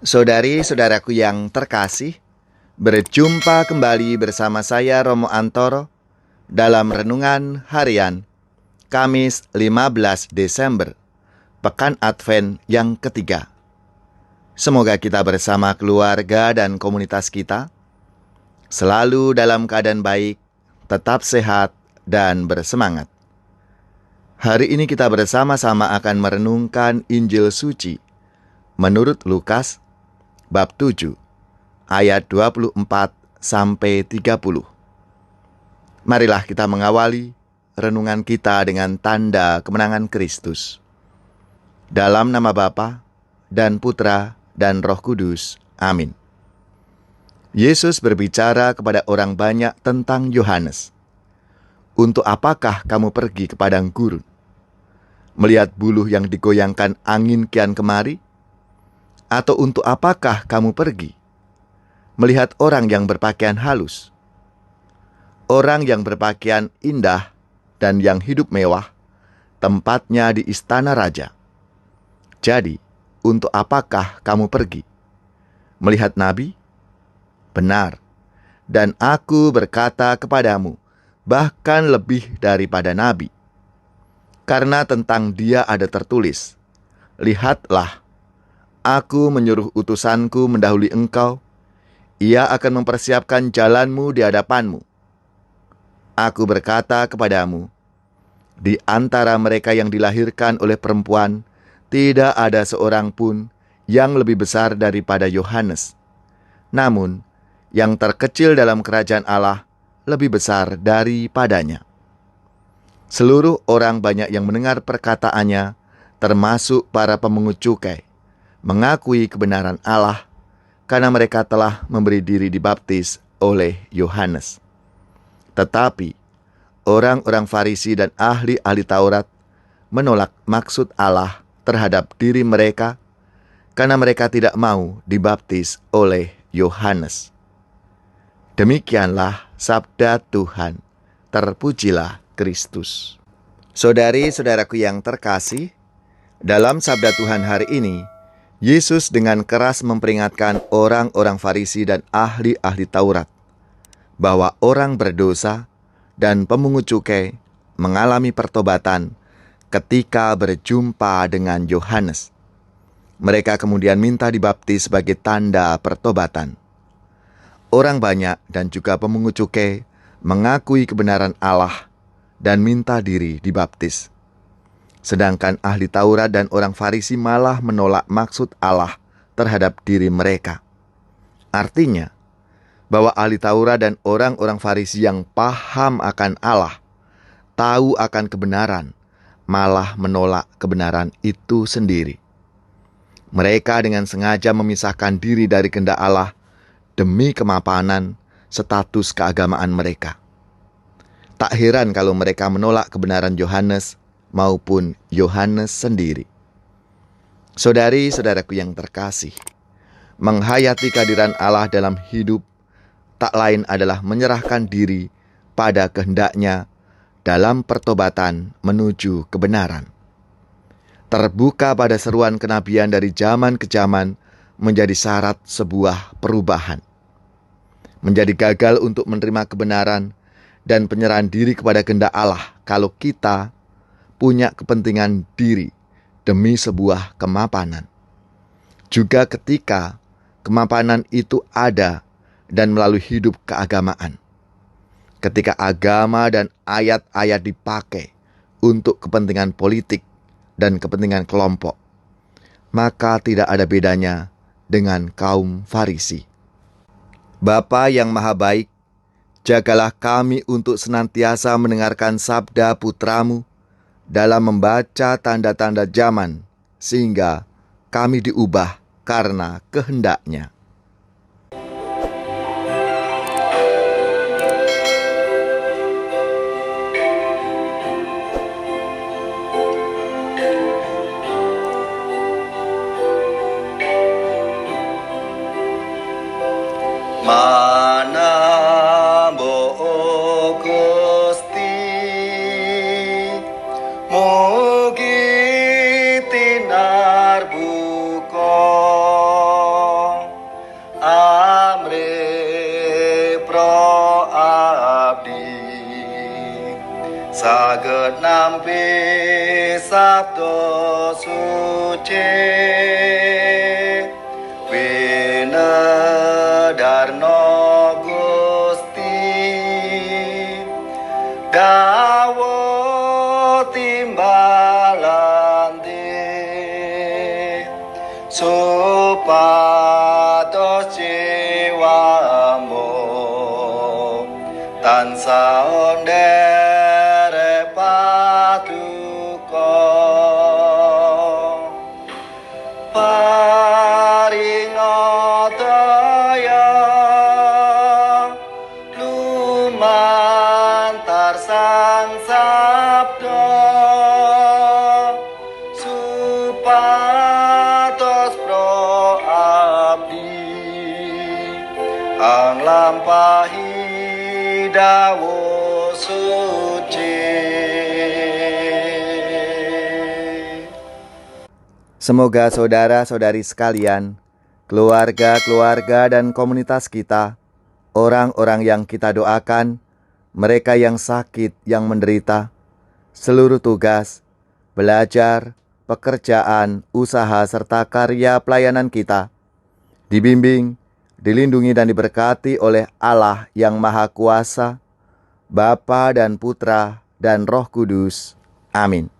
Saudari-saudaraku yang terkasih, berjumpa kembali bersama saya Romo Antoro dalam Renungan Harian Kamis 15 Desember, Pekan Advent yang ketiga. Semoga kita bersama keluarga dan komunitas kita selalu dalam keadaan baik, tetap sehat, dan bersemangat. Hari ini kita bersama-sama akan merenungkan Injil Suci menurut Lukas bab 7 ayat 24 sampai 30. Marilah kita mengawali renungan kita dengan tanda kemenangan Kristus. Dalam nama Bapa dan Putra dan Roh Kudus. Amin. Yesus berbicara kepada orang banyak tentang Yohanes. Untuk apakah kamu pergi ke padang gurun? Melihat buluh yang digoyangkan angin kian kemari? Atau untuk apakah kamu pergi? Melihat orang yang berpakaian halus? Orang yang berpakaian indah dan yang hidup mewah, tempatnya di istana raja. Jadi, untuk apakah kamu pergi? Melihat nabi? Benar, dan aku berkata kepadamu, bahkan lebih daripada nabi. Karena tentang dia ada tertulis, lihatlah, aku menyuruh utusanku mendahului engkau, ia akan mempersiapkan jalanmu di hadapanmu. Aku berkata kepadamu, di antara mereka yang dilahirkan oleh perempuan, tidak ada seorang pun yang lebih besar daripada Yohanes. Namun, yang terkecil dalam kerajaan Allah lebih besar daripadanya. Seluruh orang banyak yang mendengar perkataannya, termasuk para pemungut cukai, mengakui kebenaran Allah karena mereka telah memberi diri dibaptis oleh Yohanes. Tetapi orang-orang Farisi dan ahli-ahli Taurat menolak maksud Allah terhadap diri mereka karena mereka tidak mau dibaptis oleh Yohanes. Demikianlah sabda Tuhan. Terpujilah Kristus. Saudari-saudaraku yang terkasih, dalam sabda Tuhan hari ini, Yesus dengan keras memperingatkan orang-orang Farisi dan ahli-ahli Taurat bahwa orang berdosa dan pemungut cukai mengalami pertobatan ketika berjumpa dengan Yohanes. Mereka kemudian minta dibaptis sebagai tanda pertobatan. Orang banyak dan juga pemungut cukai mengakui kebenaran Allah dan minta diri dibaptis. Sedangkan ahli Taurat dan orang Farisi malah menolak maksud Allah terhadap diri mereka. Artinya, bahwa ahli Taurat dan orang-orang Farisi yang paham akan Allah, tahu akan kebenaran, malah menolak kebenaran itu sendiri. Mereka dengan sengaja memisahkan diri dari kehendak Allah demi kemapanan status keagamaan mereka. Tak heran kalau mereka menolak kebenaran Yohanes maupun Yohanes sendiri. Saudari-saudaraku yang terkasih, menghayati kehadiran Allah dalam hidup tak lain adalah menyerahkan diri pada kehendaknya dalam pertobatan menuju kebenaran. Terbuka pada seruan kenabian dari zaman ke zaman menjadi syarat sebuah perubahan. Menjadi gagal untuk menerima kebenaran dan penyerahan diri kepada kehendak Allah kalau kita punya kepentingan diri demi sebuah kemapanan. Juga ketika kemapanan itu ada dan melalui hidup keagamaan. Ketika agama dan ayat-ayat dipakai untuk kepentingan politik dan kepentingan kelompok, maka tidak ada bedanya dengan kaum Farisi. Bapa yang Maha Baik, jagalah kami untuk senantiasa mendengarkan sabda Putramu dalam membaca tanda-tanda zaman, sehingga kami diubah karena kehendak-Nya. Mana bo Gusti mugi tinar buka sabdo suci winedarno Gusti dawuh timbalan supados jiwamu tansah ondere paduka paringa daya lumantar sang sabda supados pro abdi anglampahi dawuh suci. Semoga saudara-saudari sekalian, keluarga-keluarga dan komunitas kita, orang-orang yang kita doakan, mereka yang sakit, yang menderita, seluruh tugas, belajar, pekerjaan, usaha, serta karya pelayanan kita, dibimbing, dilindungi dan diberkati oleh Allah yang Maha Kuasa, Bapa dan Putra dan Roh Kudus. Amin.